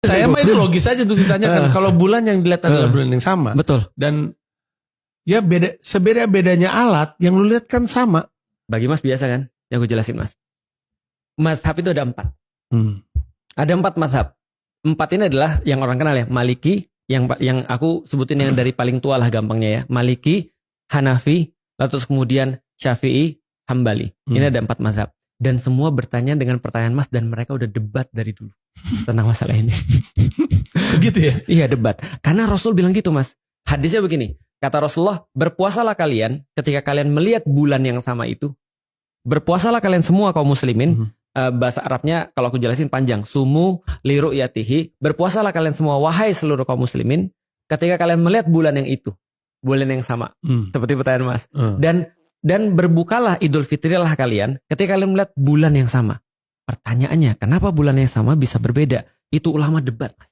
Saya mah ini logis aja untuk ditanyakan. Kalau bulan yang dilihat adalah bulan yang sama. Betul. Dan ya beda, sebeda-bedanya alat yang lu lihat kan sama. Bagi Mas biasa kan? Yang gue jelasin Mas. Mazhab itu ada 4. Ada 4 mazhab. 4 ini adalah yang orang kenal ya. Maliki, yang aku sebutin yang dari paling tua lah gampangnya ya. Maliki, Hanafi, lalu terus kemudian Syafi'i, Hambali. Ini ada 4 mazhab. Dan semua bertanya dengan pertanyaan Mas, dan mereka udah debat dari dulu tentang masalah ini. Begitu ya? Iya, debat. Karena Rasul bilang gitu Mas. Hadisnya begini. Kata Rasulullah, berpuasalah kalian ketika kalian melihat bulan yang sama itu. Berpuasalah kalian semua kaum muslimin. Bahasa Arabnya kalau aku jelasin panjang. Sumu liru yatihi. Berpuasalah kalian semua wahai seluruh kaum muslimin ketika kalian melihat bulan yang itu. Bulan yang sama. Seperti pertanyaan Mas. Dan berbukalah Idul Fitrilah kalian ketika kalian melihat bulan yang sama. Pertanyaannya, kenapa bulan yang sama bisa berbeda? Itu ulama debat, Mas.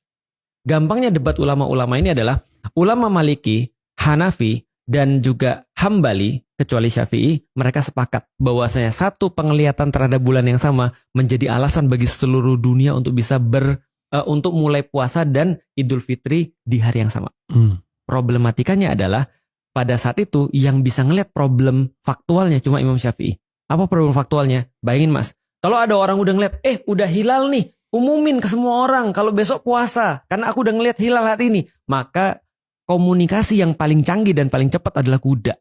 Gampangnya debat ulama-ulama ini adalah ulama Maliki, Hanafi, dan juga Hambali, kecuali Syafi'i, mereka sepakat bahwasanya satu penglihatan terhadap bulan yang sama menjadi alasan bagi seluruh dunia untuk bisa untuk mulai puasa dan Idul Fitri di hari yang sama. Problematikanya adalah pada saat itu yang bisa ngelihat problem faktualnya cuma Imam Syafi'i. Apa problem faktualnya? Bayangin Mas, kalau ada orang udah ngeliat, udah hilal nih, umumin ke semua orang kalau besok puasa, karena aku udah ngeliat hilal hari ini. Maka komunikasi yang paling canggih dan paling cepat adalah kuda.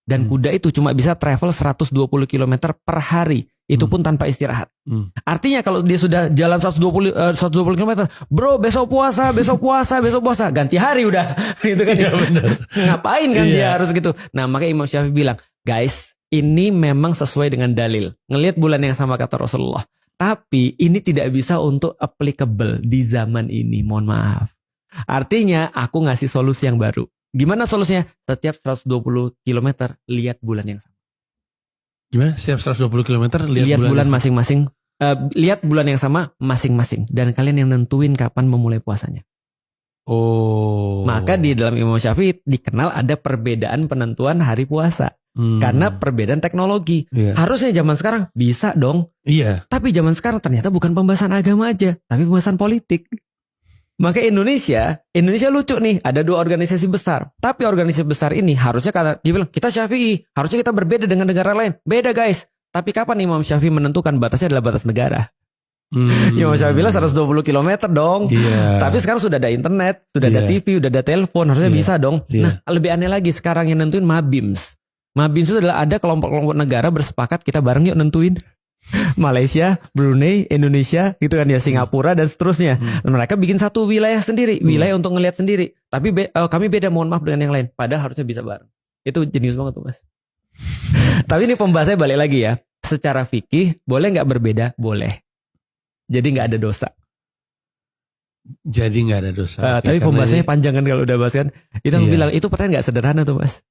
Dan kuda itu cuma bisa travel 120 km per hari. Itu pun tanpa istirahat. Artinya kalau dia sudah jalan 120 km, bro besok puasa, ganti hari udah. Gitu kan ya, bener. Ngapain kan dia harus gitu. Nah makanya Imam Syafi'i bilang, guys ini memang sesuai dengan dalil. Ngelihat bulan yang sama kata Rasulullah. Tapi ini tidak bisa untuk applicable di zaman ini, mohon maaf. Artinya aku ngasih solusi yang baru. Gimana solusinya? Setiap 120 km lihat bulan yang sama. Gimana? Setiap 120 km lihat bulan masing-masing. Lihat bulan yang sama masing-masing. Dan kalian yang nentuin kapan memulai puasanya. Maka di dalam Imam Syafi'i dikenal ada perbedaan penentuan hari puasa. Karena perbedaan teknologi. Harusnya zaman sekarang bisa dong. Tapi zaman sekarang ternyata bukan pembahasan agama aja, tapi pembahasan politik. Maka Indonesia lucu nih, ada 2 organisasi besar. Tapi organisasi besar ini harusnya karena dia bilang kita Syafi'i, harusnya kita berbeda dengan negara lain. Beda guys. Tapi kapan Imam Syafi'i menentukan batasnya adalah batas negara? Imam Syafi'i bilang 120 km dong. Tapi sekarang sudah ada internet, sudah ada TV, sudah ada telepon, harusnya bisa dong. Nah, lebih aneh lagi sekarang yang nentuin Mabims. Mabims itu adalah ada kelompok-kelompok negara bersepakat kita bareng yuk nentuin. Malaysia, Brunei, Indonesia, gitu kan ya, Singapura dan seterusnya. Mereka bikin satu wilayah sendiri, wilayah untuk ngelihat sendiri. Tapi kami beda, mohon maaf dengan yang lain. Padahal harusnya bisa bareng. Itu jenius banget tuh Mas. Tapi ini pembahasannya balik lagi ya. Secara fikih boleh nggak berbeda? Boleh. Jadi nggak ada dosa. Tapi pembahasannya panjang kan kalau udah bahas kan. Itu aku bilang itu pertanyaan nggak sederhana tuh Mas.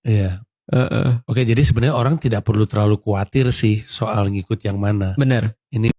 Oke, jadi sebenarnya orang tidak perlu terlalu khawatir sih soal ngikut yang mana. Benar. Ini